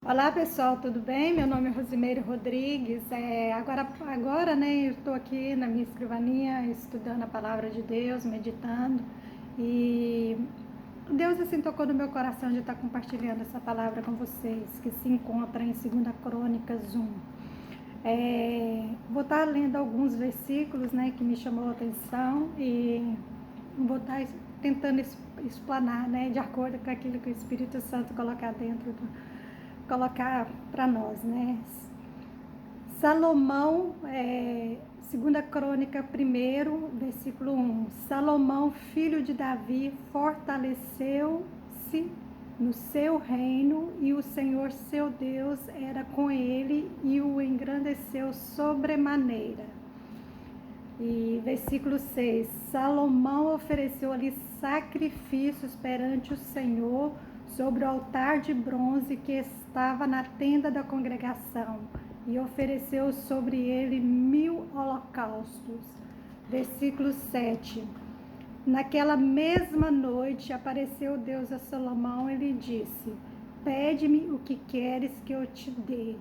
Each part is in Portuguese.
Olá pessoal, tudo bem? Meu nome é Rosimeire Rodrigues. Agora, né, eu estou aqui na minha escrivaninha estudando a palavra de Deus, meditando, e Deus assim tocou no meu coração de estar compartilhando essa palavra com vocês, que se encontra em 2 Crônicas 1. Vou estar lendo alguns versículos, né, que me chamou a atenção e vou estar tentando explanar, né, de acordo com aquilo que o Espírito Santo colocar para nós, né? Salomão, 2 Crônica 1, versículo 1. Salomão, filho de Davi, fortaleceu-se no seu reino, e o Senhor seu Deus era com ele e o engrandeceu sobremaneira. E versículo 6, Salomão ofereceu-lhe sacrifícios perante o Senhor sobre o altar de bronze que estava na tenda da congregação, e ofereceu sobre ele 1000 holocaustos. Versículo 7, naquela mesma noite apareceu Deus a Salomão e lhe disse: pede-me o que queres que eu te dê.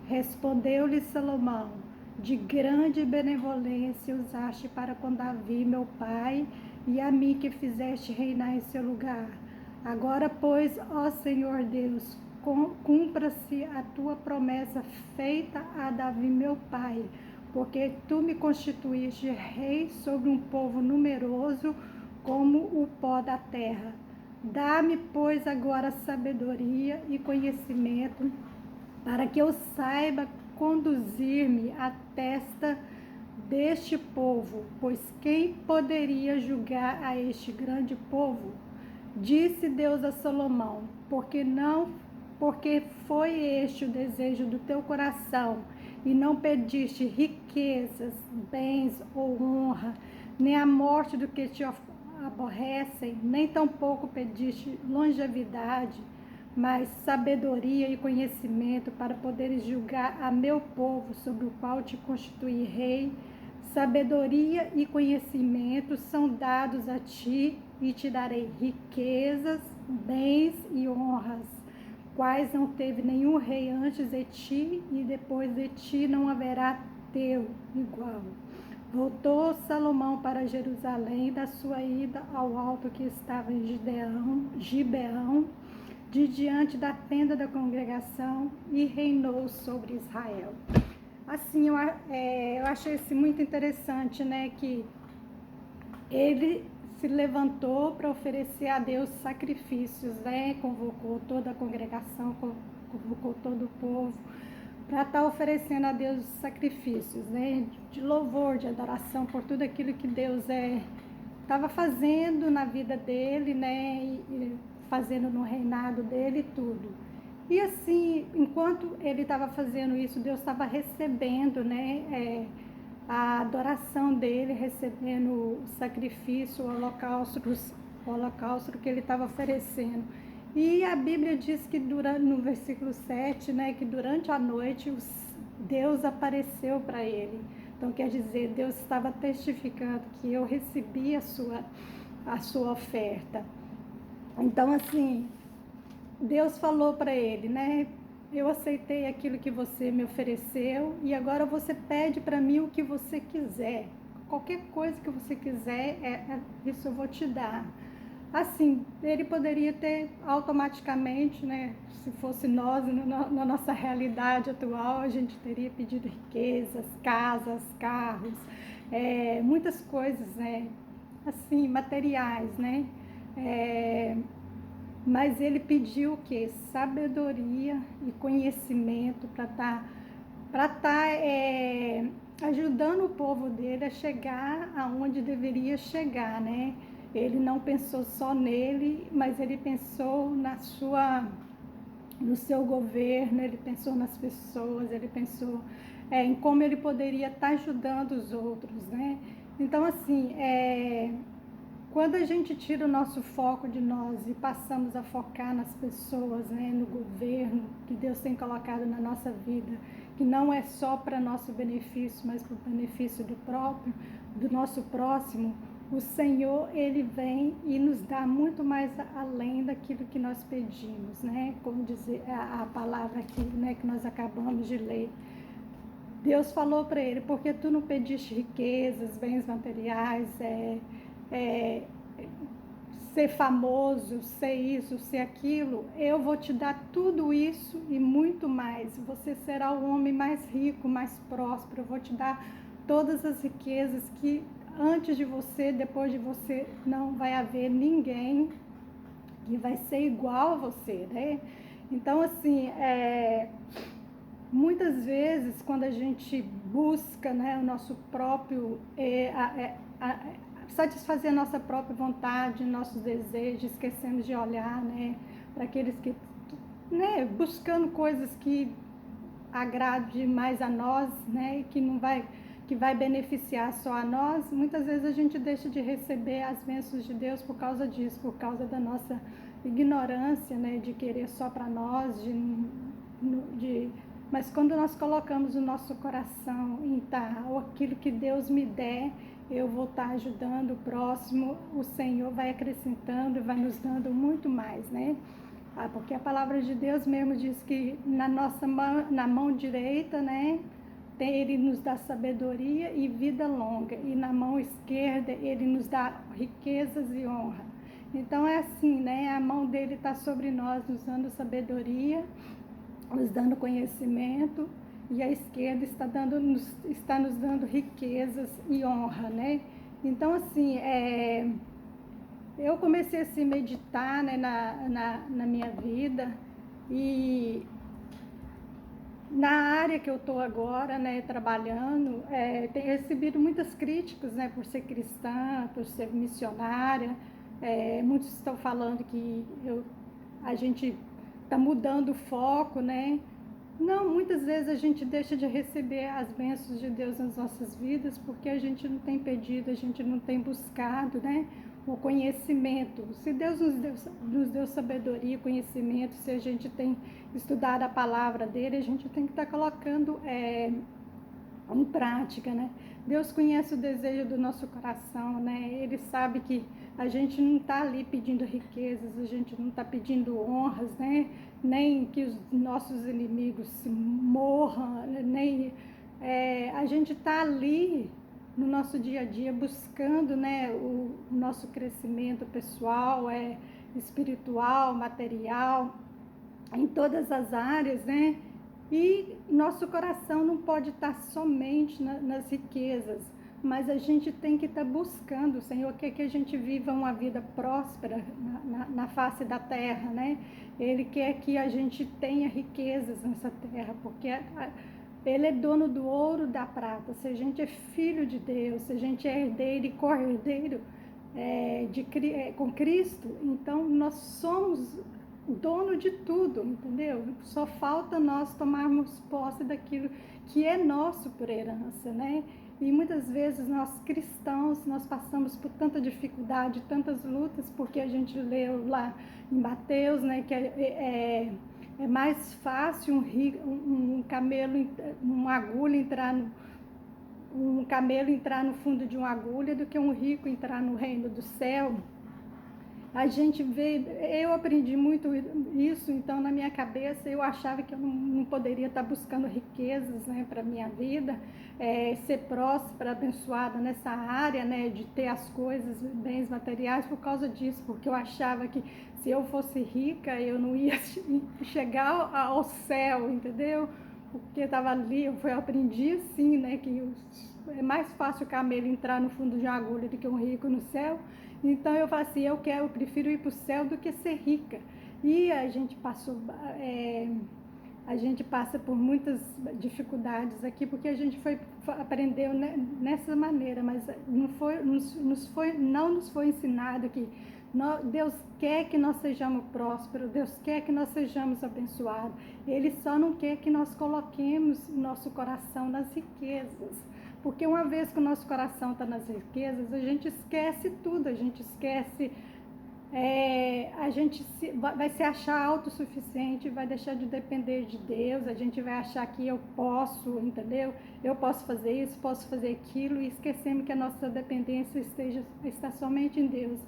Respondeu-lhe Salomão: de grande benevolência usaste para com Davi, meu pai, e a mim que fizeste reinar em seu lugar. Agora, pois, ó Senhor Deus, cumpra-se a tua promessa feita a Davi, meu pai, porque tu me constituíste rei sobre um povo numeroso como o pó da terra. Dá-me, pois, agora sabedoria e conhecimento, para que eu saiba conduzir-me à testa deste povo, pois quem poderia julgar a este grande povo? Disse Deus a Salomão: porque foi este o desejo do teu coração, e não pediste riquezas, bens ou honra, nem a morte do que te aborrecem, nem tampouco pediste longevidade, mas sabedoria e conhecimento para poderes julgar a meu povo, sobre o qual te constituí rei. Sabedoria e conhecimento são dados a ti, e te darei riquezas, bens e honras, quais não teve nenhum rei antes de ti, e depois de ti não haverá teu igual. Voltou Salomão para Jerusalém da sua ida ao alto que estava em Gibeão, de diante da tenda da congregação, e reinou sobre Israel. Assim, eu achei isso muito interessante, né, que ele se levantou para oferecer a Deus sacrifícios, né, convocou toda a congregação, convocou todo o povo para estar oferecendo a Deus sacrifícios, né, de louvor, de adoração por tudo aquilo que Deus estava fazendo na vida dele, né, e fazendo no reinado dele e tudo. E assim, enquanto ele estava fazendo isso, Deus estava recebendo, né, a adoração dele, recebendo o sacrifício, o holocausto que ele estava oferecendo. E a Bíblia diz que no versículo 7, né, que durante a noite Deus apareceu para ele. Então, quer dizer, Deus estava testificando que eu recebi a sua oferta. Então, assim, Deus falou para ele, né? Eu aceitei aquilo que você me ofereceu, e agora você pede para mim o que você quiser. Qualquer coisa que você quiser, isso eu vou te dar. Assim, ele poderia ter automaticamente, né? Se fosse nós, na nossa realidade atual, a gente teria pedido riquezas, casas, carros, muitas coisas, né? Assim, materiais, né? Mas ele pediu o quê? Sabedoria e conhecimento para estar ajudando o povo dele a chegar aonde deveria chegar, né? Ele não pensou só nele, mas ele pensou no seu governo, ele pensou nas pessoas, ele pensou em como ele poderia estar ajudando os outros, né? Então, assim, quando a gente tira o nosso foco de nós e passamos a focar nas pessoas, né, no governo que Deus tem colocado na nossa vida, que não é só para nosso benefício, mas para o benefício do nosso próximo, o Senhor, Ele vem e nos dá muito mais além daquilo que nós pedimos, né? Como dizer a palavra aqui, né, que nós acabamos de ler. Deus falou para ele, porque tu não pediste riquezas, bens materiais, ser famoso, ser isso, ser aquilo, eu vou te dar tudo isso e muito mais. Você será o homem mais rico, mais próspero. Eu vou te dar todas as riquezas que antes de você, depois de você, não vai haver ninguém que vai ser igual a você, né? Então, assim, muitas vezes, quando a gente busca, né, o nosso próprio, satisfazer a nossa própria vontade, nossos desejos, esquecemos de olhar, né, para aqueles que, né, buscando coisas que agrade mais a nós, né, que vai beneficiar só a nós. Muitas vezes a gente deixa de receber as bênçãos de Deus por causa disso, por causa da nossa ignorância, né, de querer só para nós, mas quando nós colocamos o nosso coração em aquilo que Deus me der, eu vou estar ajudando o próximo, o Senhor vai acrescentando e vai nos dando muito mais, né? Porque a palavra de Deus mesmo diz que na mão direita, né, Ele nos dá sabedoria e vida longa, e na mão esquerda Ele nos dá riquezas e honra. Então é assim, né? A mão dele está sobre nós, nos dando sabedoria, nos dando conhecimento, e a esquerda está nos dando riquezas e honra, né? Então, assim, eu comecei a se meditar, né, na minha vida, e na área que eu estou agora, né, trabalhando, tenho recebido muitas críticas, né, por ser cristã, por ser missionária. Muitos estão falando que a gente está mudando o foco, né? Não, muitas vezes a gente deixa de receber as bênçãos de Deus nas nossas vidas porque a gente não tem pedido, a gente não tem buscado, né, o conhecimento. Se Deus nos deu sabedoria e conhecimento, se a gente tem estudado a palavra dele, a gente tem que estar colocando em prática, né? Deus conhece o desejo do nosso coração, né? Ele sabe que a gente não está ali pedindo riquezas, a gente não está pedindo honras, né? Nem que os nossos inimigos se morram, nem a gente está ali no nosso dia a dia buscando, né, o nosso crescimento pessoal, espiritual, material, em todas as áreas, né? E nosso coração não pode estar somente nas riquezas, mas a gente tem que estar buscando, o Senhor quer que a gente viva uma vida próspera na face da terra, né? Ele quer que a gente tenha riquezas nessa terra, porque Ele é dono do ouro e da prata. Se a gente é filho de Deus, se a gente é herdeiro e co-herdeiro com Cristo, então nós somos dono de tudo, entendeu? Só falta nós tomarmos posse daquilo que é nosso por herança, né? E muitas vezes nós cristãos, nós passamos por tanta dificuldade, tantas lutas, porque a gente leu lá em Mateus, né, que é mais fácil um camelo, uma agulha um camelo entrar no fundo de uma agulha do que um rico entrar no reino do céu. A gente vê, eu aprendi muito isso, então na minha cabeça eu achava que eu não poderia estar buscando riquezas, né, para a minha vida, ser próspera, abençoada nessa área, né, de ter as coisas, bens materiais, por causa disso, porque eu achava que se eu fosse rica eu não ia chegar ao céu, entendeu? Porque estava ali, eu aprendi assim, né, que é mais fácil o camelo entrar no fundo de uma agulha do que um rico no céu. Então eu falo assim, eu prefiro ir para o céu do que ser rica. E a gente passa por muitas dificuldades aqui, porque a gente aprendeu nessa maneira, mas não nos foi ensinado que Deus quer que nós sejamos prósperos, Deus quer que nós sejamos abençoados. Ele só não quer que nós coloquemos nosso coração nas riquezas. Porque uma vez que o nosso coração está nas riquezas, a gente esquece tudo, a gente esquece a gente vai se achar autossuficiente, vai deixar de depender de Deus, a gente vai achar que eu posso, entendeu? Eu posso fazer isso, posso fazer aquilo, e esquecendo que a nossa dependência está somente em Deus.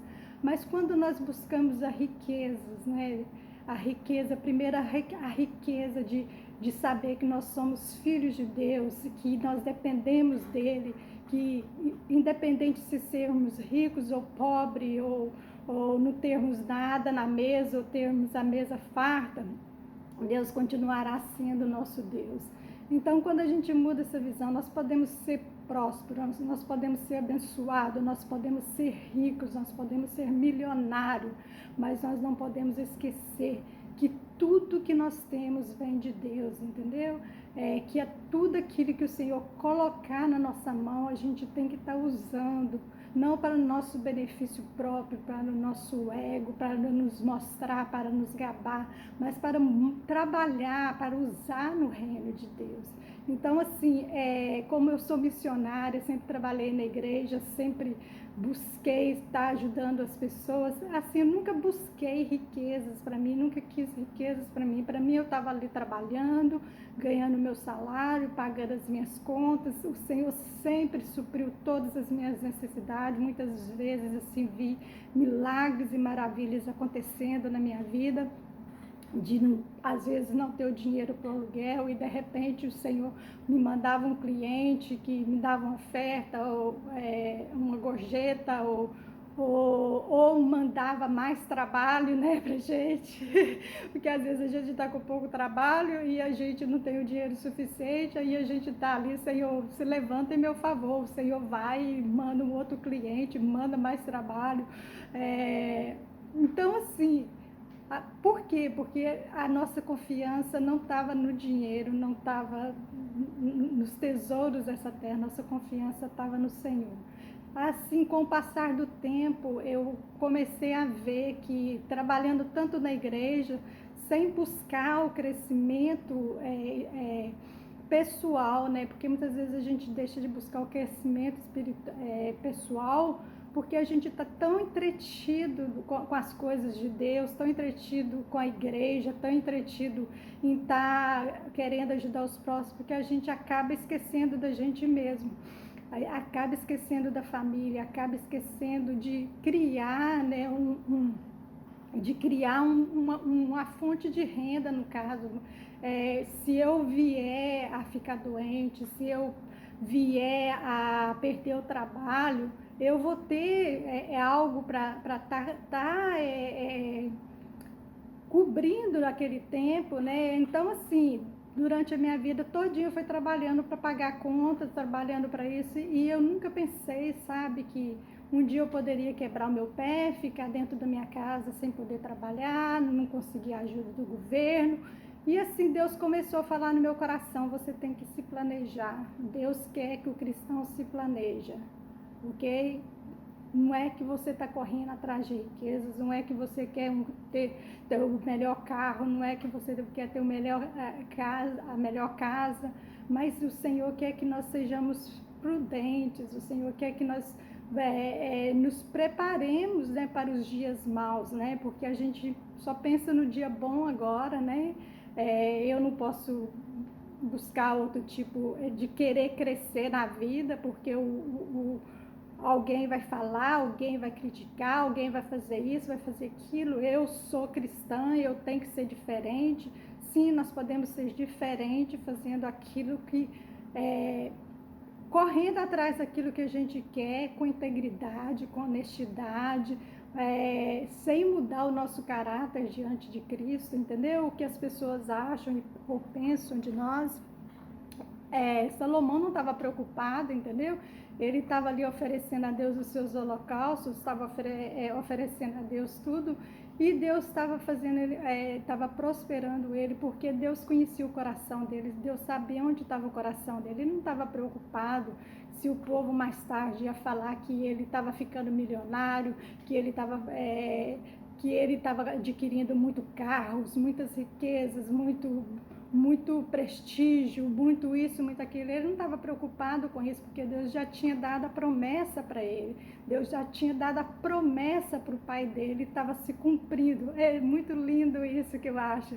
Mas quando nós buscamos as riquezas, né? A riqueza, primeiro a riqueza de saber que nós somos filhos de Deus, que nós dependemos dele, que independente se sermos ricos ou pobres, ou não termos nada na mesa, ou termos a mesa farta, Deus continuará sendo nosso Deus. Então, quando a gente muda essa visão, nós podemos ser prósperos, nós podemos ser abençoados, nós podemos ser ricos, nós podemos ser milionários, mas nós não podemos esquecer que tudo que nós temos vem de Deus, entendeu? Que é tudo aquilo que o Senhor colocar na nossa mão, a gente tem que estar usando, não para o nosso benefício próprio, para o nosso ego, para nos mostrar, para nos gabar, mas para trabalhar, para usar no reino de Deus. Então, assim, como eu sou missionária, sempre trabalhei na igreja, sempre busquei estar ajudando as pessoas. Assim, eu nunca busquei riquezas para mim, nunca quis riquezas para mim. Para mim, eu estava ali trabalhando, ganhando meu salário, pagando as minhas contas. O Senhor sempre supriu todas as minhas necessidades. Muitas vezes, assim, vi milagres e maravilhas acontecendo na minha vida, de às vezes não ter o dinheiro para o aluguel, e de repente o Senhor me mandava um cliente que me dava uma oferta, ou uma gorjeta, ou mandava mais trabalho, né, pra gente, porque às vezes a gente está com pouco trabalho e a gente não tem o dinheiro suficiente, aí a gente está ali, Senhor, se levanta em meu favor, o Senhor vai e manda um outro cliente, manda mais trabalho. Então, assim, por quê? Porque a nossa confiança não estava no dinheiro, não estava nos tesouros dessa terra, nossa confiança estava no Senhor. Assim, com o passar do tempo, eu comecei a ver que, trabalhando tanto na igreja, sem buscar o crescimento pessoal, né? Porque muitas vezes a gente deixa de buscar o crescimento pessoal, porque a gente está tão entretido com as coisas de Deus, tão entretido com a igreja, tão entretido em estar querendo ajudar os próximos, que a gente acaba esquecendo da gente mesmo, acaba esquecendo da família, acaba esquecendo de criar, né, de criar uma fonte de renda, no caso. Se eu vier a ficar doente, se eu vier a perder o trabalho, eu vou ter algo para estar cobrindo aquele tempo, né? Então, assim, durante a minha vida todinha eu fui trabalhando para pagar contas, trabalhando para isso, e eu nunca pensei, sabe, que um dia eu poderia quebrar o meu pé, ficar dentro da minha casa sem poder trabalhar, não conseguir a ajuda do governo. E assim Deus começou a falar no meu coração: você tem que se planejar. Deus quer que o cristão se planeja, ok? Não é que você está correndo atrás de riquezas, não é que você quer ter o melhor carro, não é que você quer ter a melhor casa, mas o Senhor quer que nós sejamos prudentes, o Senhor quer que nós nos preparemos, né, para os dias maus, né, porque a gente só pensa no dia bom agora, né. Eu não posso buscar outro tipo de querer crescer na vida, porque alguém vai falar, alguém vai criticar, alguém vai fazer isso, vai fazer aquilo. Eu sou cristã, eu tenho que ser diferente. Sim, nós podemos ser diferentes fazendo aquilo que correndo atrás daquilo que a gente quer, com integridade, com honestidade, sem mudar o nosso caráter diante de Cristo, entendeu? O que as pessoas acham ou pensam de nós. Salomão não estava preocupado, preocupado, entendeu? Ele estava ali oferecendo a Deus os seus holocaustos, estava oferecendo a Deus tudo, e Deus estava estava prosperando ele, porque Deus conhecia o coração dele, Deus sabia onde estava o coração dele. Ele não estava preocupado se o povo mais tarde ia falar que ele estava ficando milionário, que ele estava adquirindo muitos carros, muitas riquezas, muito prestígio, muito isso, muito aquilo. Ele não estava preocupado com isso, porque Deus já tinha dado a promessa para ele. Deus já tinha dado a promessa para o pai dele, estava se cumprindo. É muito lindo isso que eu acho,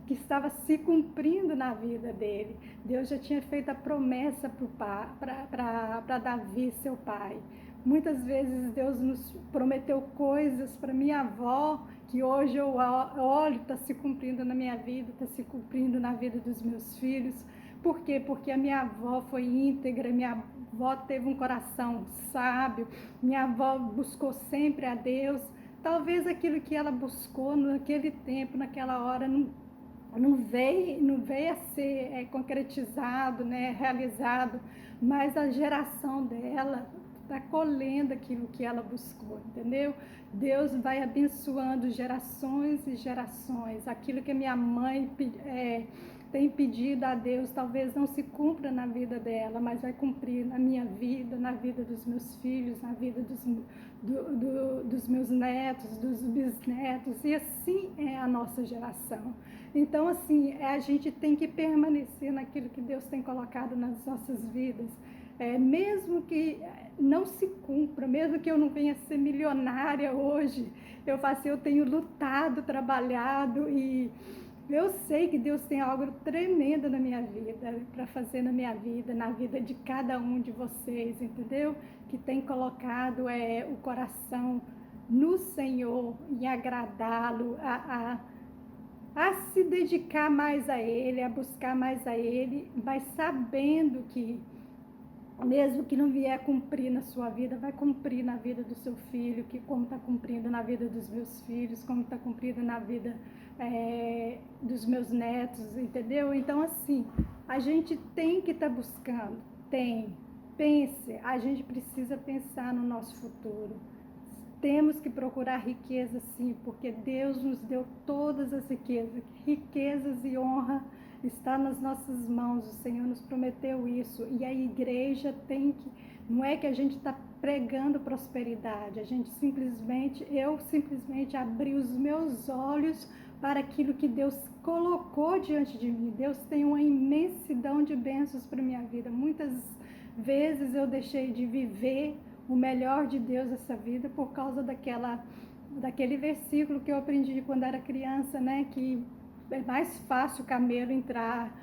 que estava se cumprindo na vida dele. Deus já tinha feito a promessa para Davi, seu pai. Muitas vezes Deus nos prometeu coisas para minha avó, que hoje eu olho, está se cumprindo na minha vida, está se cumprindo na vida dos meus filhos. Por quê? Porque a minha avó foi íntegra, minha avó teve um coração sábio, minha avó buscou sempre a Deus. Talvez aquilo que ela buscou naquele tempo, naquela hora, não veio a ser concretizado, né, realizado, mas a geração dela está colhendo aquilo que ela buscou, entendeu? Deus vai abençoando gerações e gerações. Aquilo que a minha mãe tem pedido a Deus, talvez não se cumpra na vida dela, mas vai cumprir na minha vida, na vida dos meus filhos, na vida dos meus netos, dos bisnetos, e assim é a nossa geração. Então, assim, a gente tem que permanecer naquilo que Deus tem colocado nas nossas vidas. Mesmo que não se cumpra, mesmo que eu não venha ser milionária hoje, eu tenho lutado, trabalhado, e eu sei que Deus tem algo tremendo na minha vida, para fazer na minha vida, na vida de cada um de vocês, entendeu? Que tem colocado o coração no Senhor, em agradá-lo, a se dedicar mais a Ele, a buscar mais a Ele, mas sabendo que mesmo que não vier cumprir na sua vida, vai cumprir na vida do seu filho, que como está cumprindo na vida dos meus filhos, como está cumprindo na vida dos meus netos, entendeu? Então, assim, a gente tem que estar buscando, pense, a gente precisa pensar no nosso futuro. Temos que procurar riqueza, sim, porque Deus nos deu todas as riquezas e honra está nas nossas mãos. O Senhor nos prometeu isso, e a igreja não é que a gente está pregando prosperidade, eu simplesmente abri os meus olhos para aquilo que Deus colocou diante de mim. Deus tem uma imensidão de bênçãos para minha vida. Muitas vezes eu deixei de viver o melhor de Deus nessa vida por causa daquele versículo que eu aprendi quando era criança, né? Que é mais fácil o camelo entrar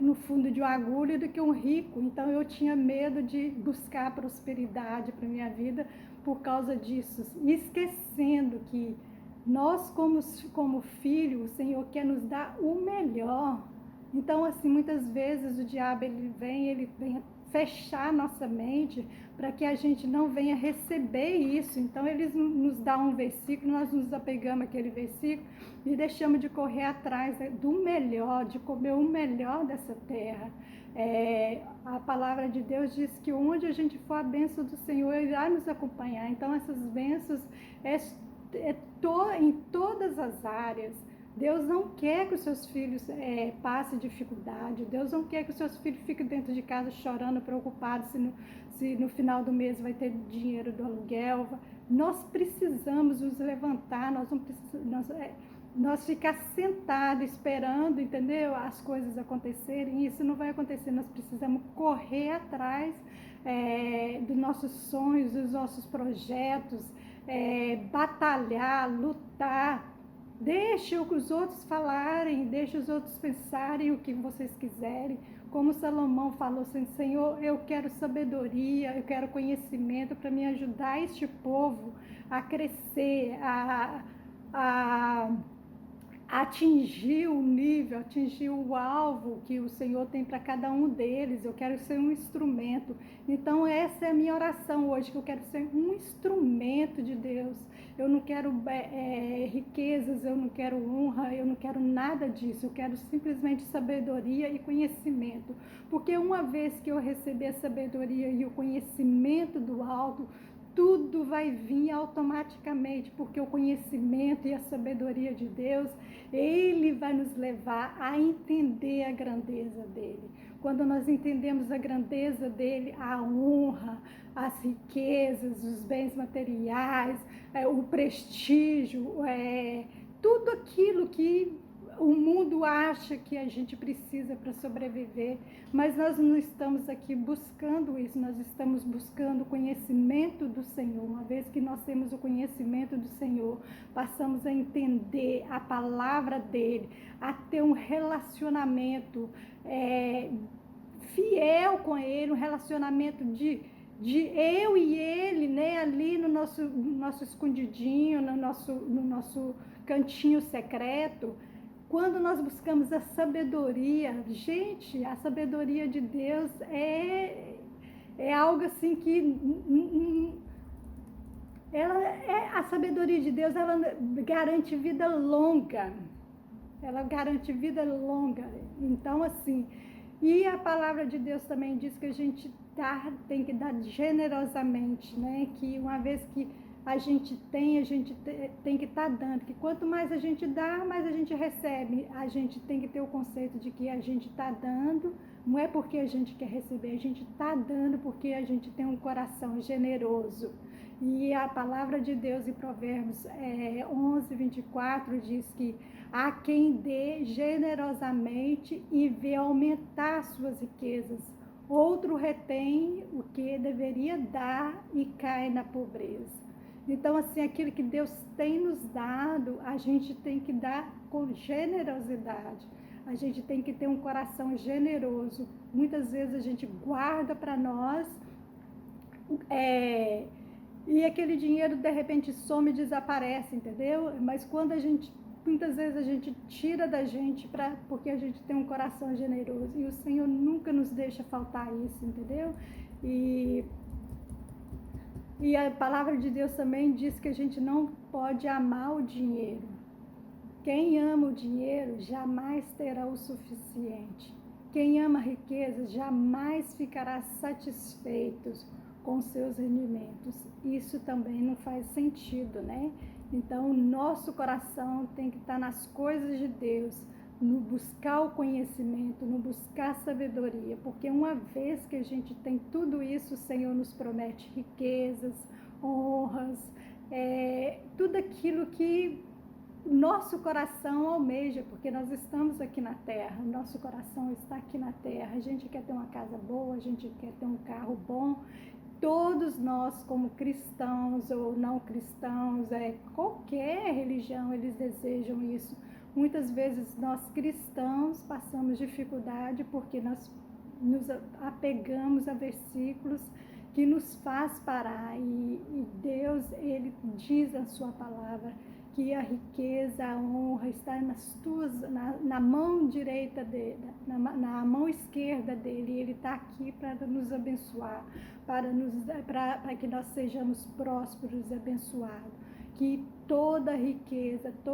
no fundo de uma agulha do que um rico. Então eu tinha medo de buscar prosperidade para minha vida por causa disso, esquecendo que nós como filho, o Senhor quer nos dar o melhor. Então, assim, muitas vezes o diabo ele vem fechar nossa mente para que a gente não venha receber isso. Então, eles nos dá um versículo, nós nos apegamos àquele versículo e deixamos de correr atrás do melhor, de comer o melhor dessa terra. A palavra de Deus diz que onde a gente for, a bênção do Senhor irá nos acompanhar. Então, essas bênçãos em todas as áreas. Deus não quer que os seus filhos passem dificuldade. Deus não quer que os seus filhos fiquem dentro de casa chorando, preocupados se no final do mês vai ter dinheiro do aluguel. Nós precisamos nos levantar, nós não precisamos, nós ficar sentados esperando, entendeu? As coisas acontecerem. Isso não vai acontecer. Nós precisamos correr atrás dos nossos sonhos, dos nossos projetos, batalhar, lutar. Deixe os outros falarem, deixe os outros pensarem o que vocês quiserem. Como Salomão falou assim: Senhor, eu quero sabedoria, eu quero conhecimento para me ajudar este povo a crescer, a atingir o nível, atingir o alvo que o Senhor tem para cada um deles. Eu quero ser um instrumento. Então essa é a minha oração hoje, que eu quero ser um instrumento de Deus. Eu não quero riquezas, eu não quero honra, eu não quero nada disso. Eu quero simplesmente sabedoria e conhecimento. Porque uma vez que eu receber a sabedoria e o conhecimento do alto, tudo vai vir automaticamente, porque o conhecimento e a sabedoria de Deus, Ele vai nos levar a entender a grandeza dEle. Quando nós entendemos a grandeza dEle, a honra, as riquezas, os bens materiais, o prestígio, tudo aquilo que o mundo acha que a gente precisa para sobreviver, mas nós não estamos aqui buscando isso, nós estamos buscando o conhecimento do Senhor. Uma vez que nós temos o conhecimento do Senhor, passamos a entender a palavra dele, a ter um relacionamento fiel com ele, um relacionamento de eu e ele, né, ali no nosso escondidinho, no nosso cantinho secreto. Quando nós buscamos a sabedoria, gente, a sabedoria de Deus é algo assim que a sabedoria de Deus, ela garante vida longa. Ela garante vida longa. Então, assim, e a palavra de Deus também diz que a gente tem que dar generosamente, né? Que uma vez que a gente tem que estar dando, que quanto mais a gente dá, mais a gente recebe. A gente tem que ter o conceito de que a gente está dando, não é porque a gente quer receber, a gente está dando porque a gente tem um coração generoso. E a palavra de Deus em Provérbios 11:24 diz que há quem dê generosamente e vê aumentar suas riquezas. Outro retém o que deveria dar e cai na pobreza. Então, assim, aquilo que Deus tem nos dado, a gente tem que dar com generosidade. A gente tem que ter um coração generoso. Muitas vezes a gente guarda para nós, e aquele dinheiro de repente some e desaparece, entendeu? Mas muitas vezes a gente tira da gente porque a gente tem um coração generoso. E o Senhor nunca nos deixa faltar isso, entendeu? E a palavra de Deus também diz que a gente não pode amar o dinheiro. Quem ama o dinheiro jamais terá o suficiente. Quem ama a riqueza jamais ficará satisfeito com seus rendimentos. Isso também não faz sentido, né? Então, o nosso coração tem que estar nas coisas de Deus, no buscar o conhecimento, no buscar a sabedoria, porque uma vez que a gente tem tudo isso, o Senhor nos promete riquezas, honras, tudo aquilo que nosso coração almeja, porque nós estamos aqui na terra, nosso coração está aqui na terra, a gente quer ter uma casa boa, a gente quer ter um carro bom. Todos nós, como cristãos ou não cristãos, qualquer religião, eles desejam isso. Muitas vezes nós cristãos passamos dificuldade porque nós nos apegamos a versículos que nos faz parar. E Deus, ele diz na sua palavra que a riqueza, a honra está na mão direita dele, na mão esquerda dele. Ele está aqui para nos abençoar, para que nós sejamos prósperos e abençoados. Que toda riqueza,